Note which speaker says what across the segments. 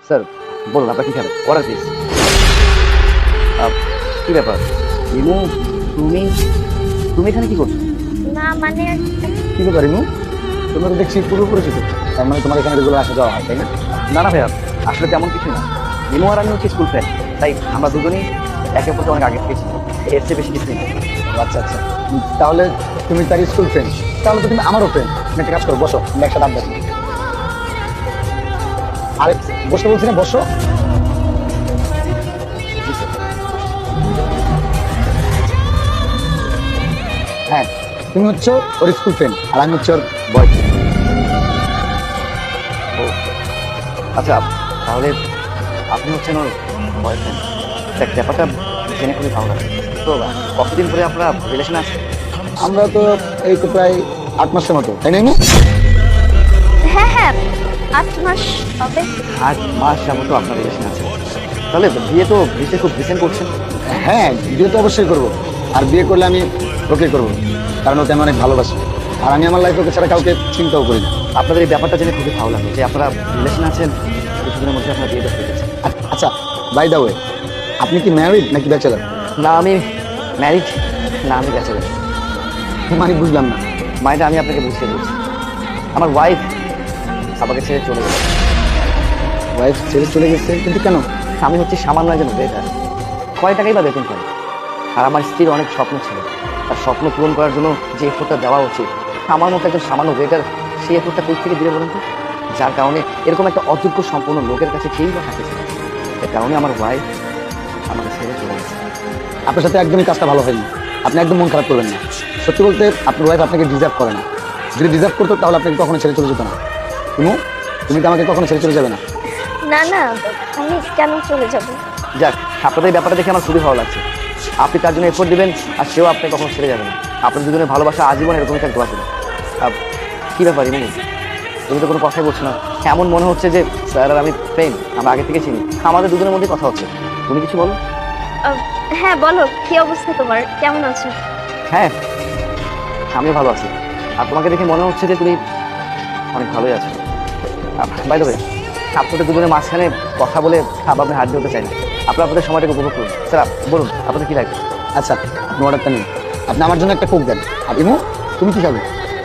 Speaker 1: Sir বলুন আপনার কি খাবেন, অর্ডার প্লিজ। কি ব্যাপার রিমু, তুমি তুমি এখানে কি করছো?
Speaker 2: না মানে
Speaker 3: কি ব্যাপার রিমু, তোমরা তো দেখছি পূর্ব পরিচিত, তার মানে তোমার এখানে রেগুলার আসা যাওয়া হয় তাই না?
Speaker 1: না না ভাইয়া, আসলে তেমন কিছু না। রিমু আর আমি হচ্ছে স্কুল ফ্রেন্ড, তাই আমরা দুজনেই একে অপরকে অনেক আগে থেকে চিনি, এর চেয়ে বেশি কিছুই না।
Speaker 3: আচ্ছা আচ্ছা, তাহলে তুমি তার স্কুল ফ্রেন্ড, তাহলে তো তুমি আমারও ফ্রেন্ড। তুমি একটা কাজ করো, বসো, আমরা একসাথে আড্ডা দিই। আরে বসতে বলছি না, বসো। হ্যাঁ, তুমি হচ্ছে ওর স্কুল ফ্রেন্ড আর আমি হচ্ছে ওর বয়ফ্রেন্ড।
Speaker 1: ও আচ্ছা, তাহলে আপনি হচ্ছেন ওর বয়ফ্রেন্ড। দেখ, ব্যাপারটা জেনে খুবই ভালো লাগে। তো কতদিন ধরে আপনার রিলেশন আছে?
Speaker 3: আমরা তো এই তো প্রায় 8 মাসের মতো, তাই না রিমু?
Speaker 2: হ্যাঁ হ্যাঁ 8 মাস হবে।
Speaker 1: 8 মাস যাবত আপনার রিলেশন আছে, তাহলে বিয়ে তো খুব রিসেন্ট করছেন।
Speaker 3: হ্যাঁ, বিয়ে তো অবশ্যই করবো, আর বিয়ে করলে আমি ওকে করবো, কারণ ওকে আমি অনেক ভালোবাসি, আর আমি আমার লাইফে ওকে ছাড়া কাউকে চিন্তাও করি না।
Speaker 1: আপনাদের এই ব্যাপারটা জেনে খুবই ভালো লাগে যে আপনারা রিলেশন আছেন, কিছুদিনের মধ্যে আপনার বিয়েটা হয়ে গেছে।
Speaker 3: আচ্ছা, বাই দ্য ওয়ে, আপনি কি ম্যারিড নাকি ব্যাচেলার?
Speaker 1: না আমি ম্যারিড, না আমি ব্যাচেলার।
Speaker 3: মানে বুঝলাম না।
Speaker 1: মায়েরা আমি আপনাকে বুঝিয়ে বলছি, আমার ওয়াইফ আমাকে ছেড়ে চলে গেল।
Speaker 3: ওয়াইফ ছেড়ে চলে গেছে, কিন্তু কেন?
Speaker 1: আমি হচ্ছে সামান্য একজন বেকার, কয় টাকাই বা বেতন পাই। আর আমার স্ত্রীর অনেক স্বপ্ন ছিল, তার স্বপ্ন পূরণ করার জন্য যে এফোর্টটা দেওয়া উচিত, আমার মতো একজন সামান্য বেকার সেই এফোর্টটা কোথা থেকে দিলে বলেন তো? যার কারণে এরকম একটা অযোগ্য সম্পূর্ণ লোকের কাছে কেই বা থাকেছে, এর কারণে আমার ওয়াইফ আমাকে ছেড়ে চলে গেছে।
Speaker 3: আপনার সাথে একদমই কাজটা ভালো হয়নি, আপনি একদম মন খারাপ করবেন না। সত্যি বলতে আপনার ওয়াইফ আপনাকে ডিজার্ভ করে না, যদি ডিজার্ভ করতো তাহলে আপনাকে কখনো ছেড়ে চলে যেত না। তুমি তো আমাকে কখনো ছেড়ে চলে যাবে না।
Speaker 2: না না আমি কেন চলে যাব?
Speaker 1: যাক, আপনাদের এই ব্যাপারটা দেখে আমার খুবই ভালো লাগছে। আপনি তার জন্য এফোর্ট দিবেন আর সেও আপনাকে কখনো ছেড়ে যাবে না। আপনার দুজনের ভালোবাসা আজীবন এরকমই থাকতে পারবে। কী ব্যাপার ইমু, তুমি তো কোনো কথাই বলছো না। এমন মনে হচ্ছে যে স্যার আর আমি প্রেম, আমরা আগে থেকে চিনি, আমাদের দুজনের মধ্যে কথা হচ্ছে। তুমি কিছু বলো।
Speaker 2: হ্যাঁ বলো, কি অবস্থা তোমার, কেমন আছো?
Speaker 1: হ্যাঁ, আমিও ভালো আছি। আর তোমাকে দেখে মনে হচ্ছে যে তুমি অনেক ভালোই আছো। বাই দ্য ওয়ে, আপনাদের দুজনের মাঝখানে কথা বলে আপনি হাত দিতে চাই না। আপনাদের সময়টাকে উপভোগ করুন। স্যার বলুন আপনাদের কি লাগবে?
Speaker 3: আচ্ছা, আপনি অর্ডারটা নিন, আপনি আমার জন্য একটা কোক দেন। আর ইমু, তুমি কি খাবে?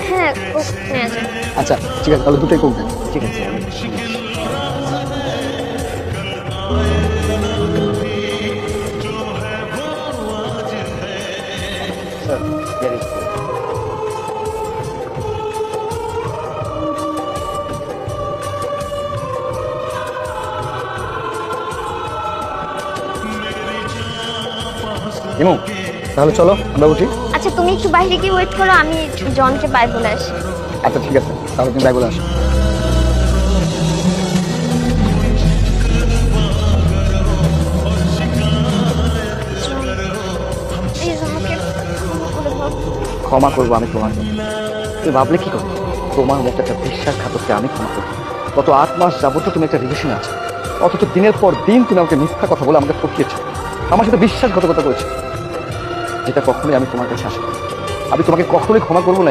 Speaker 2: হ্যাঁ কোক নিয়ে যাও।
Speaker 3: আচ্ছা ঠিক আছে, তাহলে দুটোই কোক দেন।
Speaker 1: ঠিক আছে। Sir, here is food.
Speaker 3: ইমু, তাহলে চলো আমরা উঠি।
Speaker 2: আচ্ছা তুমি একটু বাইরে গিয়ে ওয়েট করো, আমি জনকে বাই বলে আসি।
Speaker 3: আচ্ছা ঠিক আছে, তাহলে তুমি বাই বলে আসো।
Speaker 2: প্লিজ আমাকে ক্ষমা করে দাও।
Speaker 1: ক্ষমা করবো আমি তোমার জন্য? তুমি ভাবলে কি করবো? তোমার মতো একটা বিশ্বাসঘাতককে আমি ক্ষমা করবো? গত 8 মাস যাবত তুমি একটা রিলেশনে আছো, অথচ দিনের পর দিন তুমি আমাকে মিথ্যা কথা বলে আমাকে ঠকিয়েছো, আমার সাথে বিশ্বাসঘাতকতা করেছো, যেটা কখনোই আমি তোমার কাছে আশা করি। আমি তোমাকে কখনোই ক্ষমা করবো না।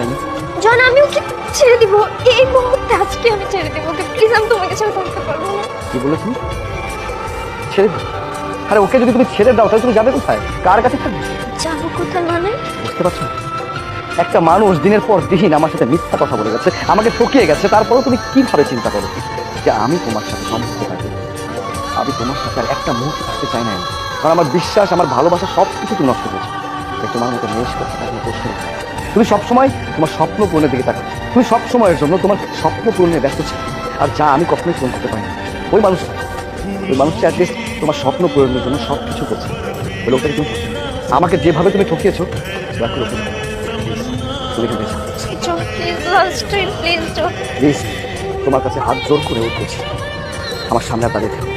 Speaker 2: জন আমি ওকে ছেড়ে দিব, এই মুহূর্তে আজকে আমি ছেড়ে দিব ওকে, প্লিজ আমি তোমাকে ছেড়ে থাকতে পারবো না।
Speaker 1: কি বলে তুমি? ছেড়ে দাও? আরে ওকে যদি তুমি ছেড়ে দাও তাহলে তুমি যাবে কোথায়, কার কাছে থাকবে?
Speaker 2: যাবো কোথায় মানে?
Speaker 1: বুঝতে পারছো? একটা মানুষ দিনের পর দিন আমার সাথে মিথ্যা কথা বলে গেছে, আমাকে ঠকিয়ে গেছে, তারপরেও তুমি কিভাবে চিন্তা করো যে আমি তোমার সাথে সম্পর্ক থাকবো? আমি তোমার সাথে আর একটা মুহূর্ত থাকতে চাই না, কারণ আমার বিশ্বাস, আমার ভালোবাসা সব কিছু তুমি নষ্ট করেছো। তাই তোমার মতো মেয়ের সাথে থাকার কোনো প্রশ্ন নেই। তুমি সবসময় তোমার স্বপ্ন পূরণের দিকে তাকাও, তুমি সবসময়ের জন্য তোমার স্বপ্ন পূরণে ব্যস্ত ছিল, আর যা আমি কখনোই পূরণ করতে পারি না। ওই মানুষটা অ্যাটলিস্ট তোমার স্বপ্ন পূরণের জন্য সব কিছু করছে। ওই লোকটাকে তুমি আমাকে যেভাবে তুমি ঠকিয়েছো, দয়া করে ওকে তুমি এখানে এসো।
Speaker 2: John please last time, please John.
Speaker 1: Please, তোমার কাছে হাত জোর করে উঠছি, আমার সামনে আর দাঁড়িয়ে থেকো।